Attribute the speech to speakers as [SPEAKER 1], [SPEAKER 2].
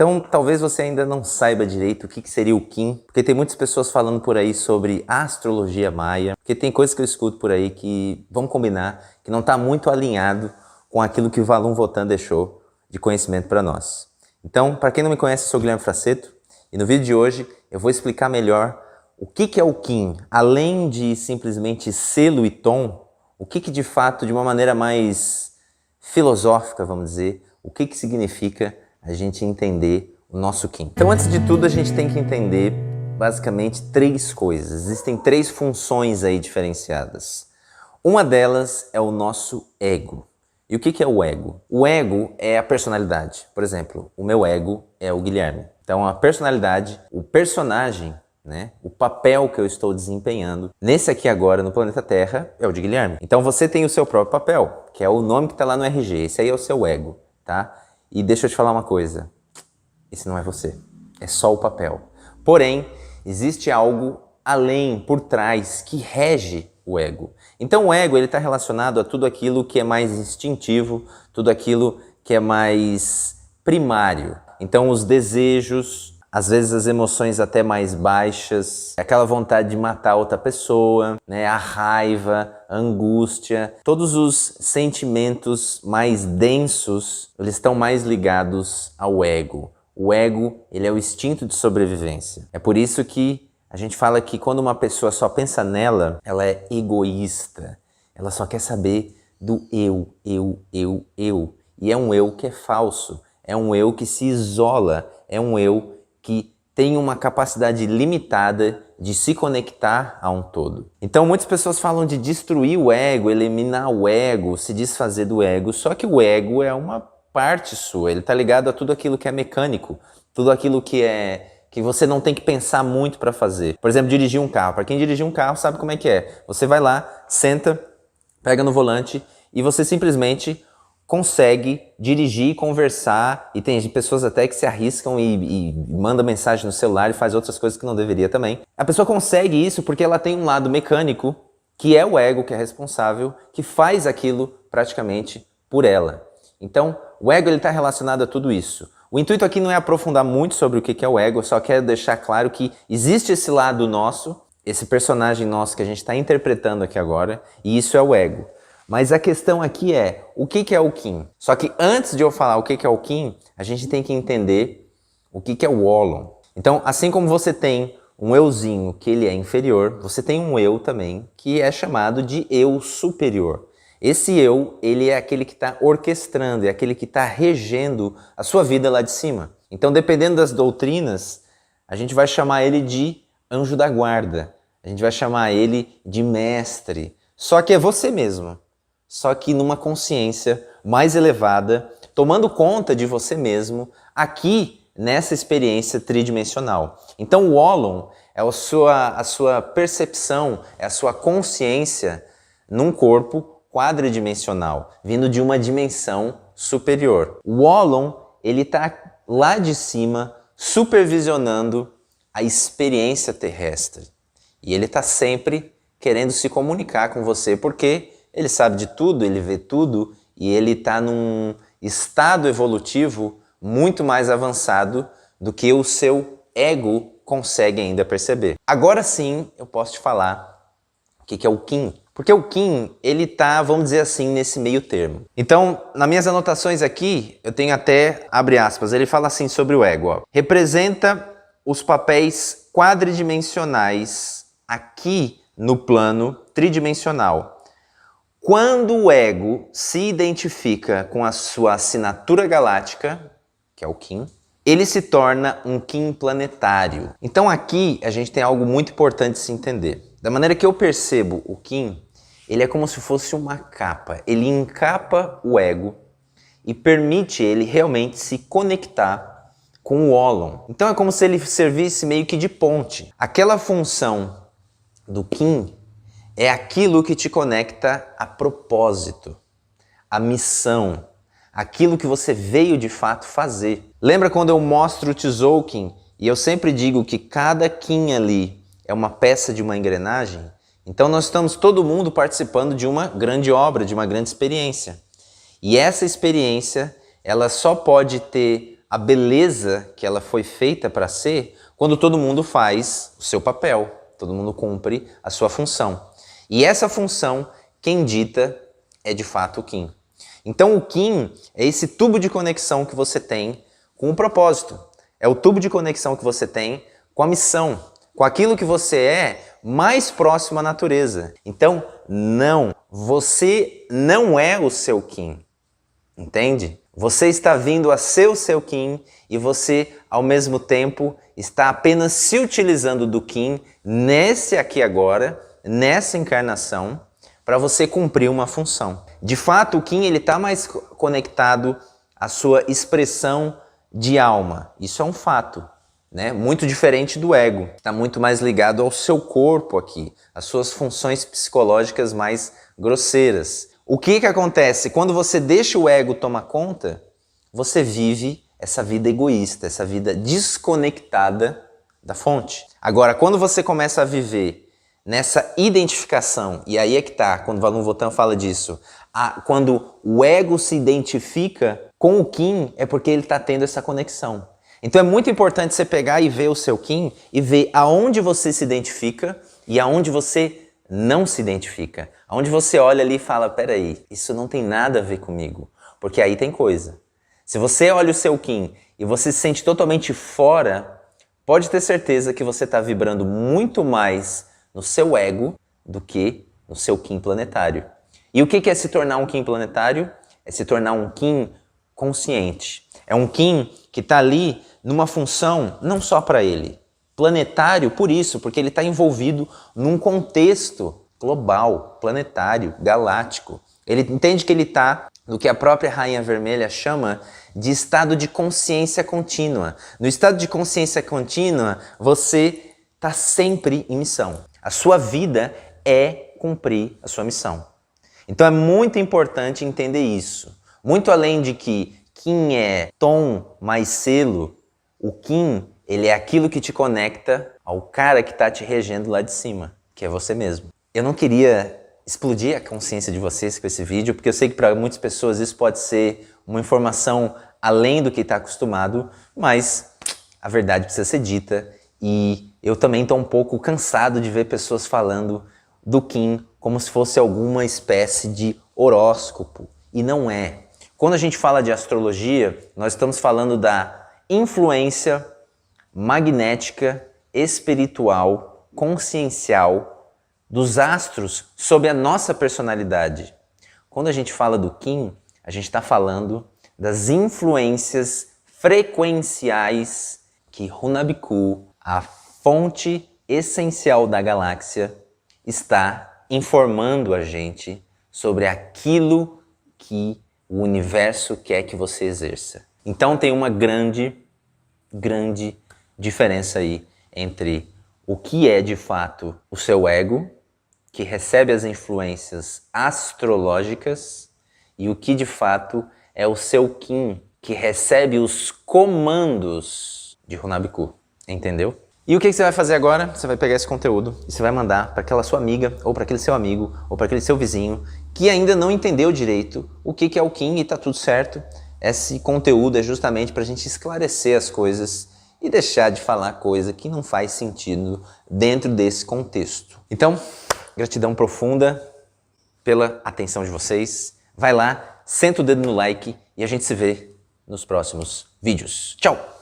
[SPEAKER 1] Então, talvez você ainda não saiba direito o que seria o Kim, porque tem muitas pessoas falando por aí sobre astrologia maia, porque tem coisas que eu escuto por aí que, vamos combinar, que não está muito alinhado com aquilo que o Valum Votan deixou de conhecimento para nós. Então, para quem não me conhece, eu sou o Guilherme Fraceto, e no vídeo de hoje eu vou explicar melhor o que é o Kim, além de simplesmente selo e tom, o que de fato, de uma maneira mais filosófica, vamos dizer, o que significa a gente entender o nosso Kim. Então, antes de tudo, a gente tem que entender basicamente três coisas. Existem três funções aí diferenciadas. Uma delas é o nosso ego. E o que é o ego? O ego é a personalidade. Por exemplo, o meu ego é o Guilherme. Então, a personalidade, o personagem, né, o papel que eu estou desempenhando nesse aqui agora no planeta Terra é o de Guilherme. Então, você tem o seu próprio papel, que é o nome que está lá no RG. Esse aí é o seu ego, tá? E deixa eu te falar uma coisa, esse não é você, é só o papel. Porém, existe algo além, por trás, que rege o ego. Então o ego está relacionado a tudo aquilo que é mais instintivo, tudo aquilo que é mais primário. Então os desejos, às vezes as emoções até mais baixas, aquela vontade de matar outra pessoa, né? A raiva, a angústia, todos os sentimentos mais densos, eles estão mais ligados ao ego. O ego, ele é o instinto de sobrevivência. É por isso que a gente fala que quando uma pessoa só pensa nela, ela é egoísta. Ela só quer saber do eu. E é um eu que é falso. É um eu que se isola. É um eu que tem uma capacidade limitada de se conectar a um todo. Então muitas pessoas falam de destruir o ego, eliminar o ego, se desfazer do ego, só que o ego é uma parte sua, ele está ligado a tudo aquilo que é mecânico, tudo aquilo que você não tem que pensar muito para fazer. Por exemplo, dirigir um carro. Para quem dirigir um carro sabe como é que é. Você vai lá, senta, pega no volante e você simplesmente consegue dirigir, conversar, e tem pessoas até que se arriscam e manda mensagem no celular e faz outras coisas que não deveria também. A pessoa consegue isso porque ela tem um lado mecânico, que é o ego, que é responsável, que faz aquilo praticamente por ela. Então, o ego está relacionado a tudo isso. O intuito aqui não é aprofundar muito sobre o que é o ego, eu só quero deixar claro que existe esse lado nosso, esse personagem nosso que a gente está interpretando aqui agora, e isso é o ego. Mas a questão aqui é, o que é o Kim? Só que antes de eu falar o que é o Kim, a gente tem que entender o que é o Wolong. Então, assim como você tem um euzinho que ele é inferior, você tem um eu também que é chamado de eu superior. Esse eu, ele é aquele que está orquestrando, é aquele que está regendo a sua vida lá de cima. Então, dependendo das doutrinas, a gente vai chamar ele de anjo da guarda, a gente vai chamar ele de mestre. Só que é você mesmo. Só que numa consciência mais elevada, tomando conta de você mesmo, aqui nessa experiência tridimensional. Então o Wolong é a sua percepção, é a sua consciência num corpo quadridimensional, vindo de uma dimensão superior. O Wolong, ele está lá de cima, supervisionando a experiência terrestre. E ele está sempre querendo se comunicar com você, porque ele sabe de tudo, ele vê tudo e ele está num estado evolutivo muito mais avançado do que o seu ego consegue ainda perceber. Agora sim, eu posso te falar o que é o Kim. Porque o Kim, ele tá, vamos dizer assim, nesse meio termo. Então, nas minhas anotações aqui, eu tenho até, abre aspas, ele fala assim sobre o ego. Ó. Representa os papéis quadridimensionais aqui no plano tridimensional. Quando o ego se identifica com a sua assinatura galáctica, que é o Kim, ele se torna um Kim planetário. Então aqui a gente tem algo muito importante de se entender. Da maneira que eu percebo o Kim, ele é como se fosse uma capa. Ele encapa o ego e permite ele realmente se conectar com o Wolong. Então é como se ele servisse meio que de ponte. Aquela função do Kim é aquilo que te conecta a propósito, a missão, aquilo que você veio de fato fazer. Lembra quando eu mostro o Tzolk'in e eu sempre digo que cada Kim ali é uma peça de uma engrenagem? Então nós estamos todo mundo participando de uma grande obra, de uma grande experiência. E essa experiência, ela só pode ter a beleza que ela foi feita para ser quando todo mundo faz o seu papel, todo mundo cumpre a sua função. E essa função, quem dita é de fato o Kim. Então o Kim é esse tubo de conexão que você tem com o propósito. É o tubo de conexão que você tem com a missão, com aquilo que você é mais próximo à natureza. Então, não, você não é o seu Kim, entende? Você está vindo a ser o seu Kim e você, ao mesmo tempo, está apenas se utilizando do Kim nesse aqui agora, nessa encarnação, para você cumprir uma função. De fato, o Kim está mais conectado à sua expressão de alma. Isso é um fato, né? Muito diferente do ego. Está muito mais ligado ao seu corpo aqui, às suas funções psicológicas mais grosseiras. O que acontece? Quando você deixa o ego tomar conta, você vive essa vida egoísta, essa vida desconectada da fonte. Agora, quando você começa a viver nessa identificação, e aí é que tá, quando o Valun Votan fala disso, quando o ego se identifica com o Kim, é porque ele está tendo essa conexão. Então é muito importante você pegar e ver o seu Kim e ver aonde você se identifica e aonde você não se identifica. Aonde você olha ali e fala, peraí, isso não tem nada a ver comigo, porque aí tem coisa. Se você olha o seu Kim e você se sente totalmente fora, pode ter certeza que você está vibrando muito mais no seu ego do que no seu Kim planetário. E o que é se tornar um Kim planetário? É se tornar um Kim consciente. É um Kim que está ali numa função não só para ele. Planetário por isso, porque ele está envolvido num contexto global, planetário, galáctico. Ele entende que ele está no que a própria Rainha Vermelha chama de estado de consciência contínua. No estado de consciência contínua, você está sempre em missão. A sua vida é cumprir a sua missão. Então é muito importante entender isso. Muito além de que Kim é tom mais selo, o Kim, ele é aquilo que te conecta ao cara que está te regendo lá de cima, que é você mesmo. Eu não queria explodir a consciência de vocês com esse vídeo, porque eu sei que para muitas pessoas isso pode ser uma informação além do que está acostumado, mas a verdade precisa ser dita e eu também estou um pouco cansado de ver pessoas falando do Kim como se fosse alguma espécie de horóscopo, e não é. Quando a gente fala de astrologia, nós estamos falando da influência magnética, espiritual, consciencial dos astros sobre a nossa personalidade. Quando a gente fala do Kim, a gente está falando das influências frequenciais que Runabiku, a fonte essencial da galáxia, está informando a gente sobre aquilo que o universo quer que você exerça. Então tem uma grande diferença aí entre o que é de fato o seu ego, que recebe as influências astrológicas, e o que de fato é o seu Kim, que recebe os comandos de Runabiku. Entendeu? E o que você vai fazer agora? Você vai pegar esse conteúdo e você vai mandar para aquela sua amiga, ou para aquele seu amigo, ou para aquele seu vizinho, que ainda não entendeu direito o que é o Kim e tá tudo certo. Esse conteúdo é justamente para a gente esclarecer as coisas e deixar de falar coisa que não faz sentido dentro desse contexto. Então, gratidão profunda pela atenção de vocês. Vai lá, senta o dedo no like e a gente se vê nos próximos vídeos. Tchau!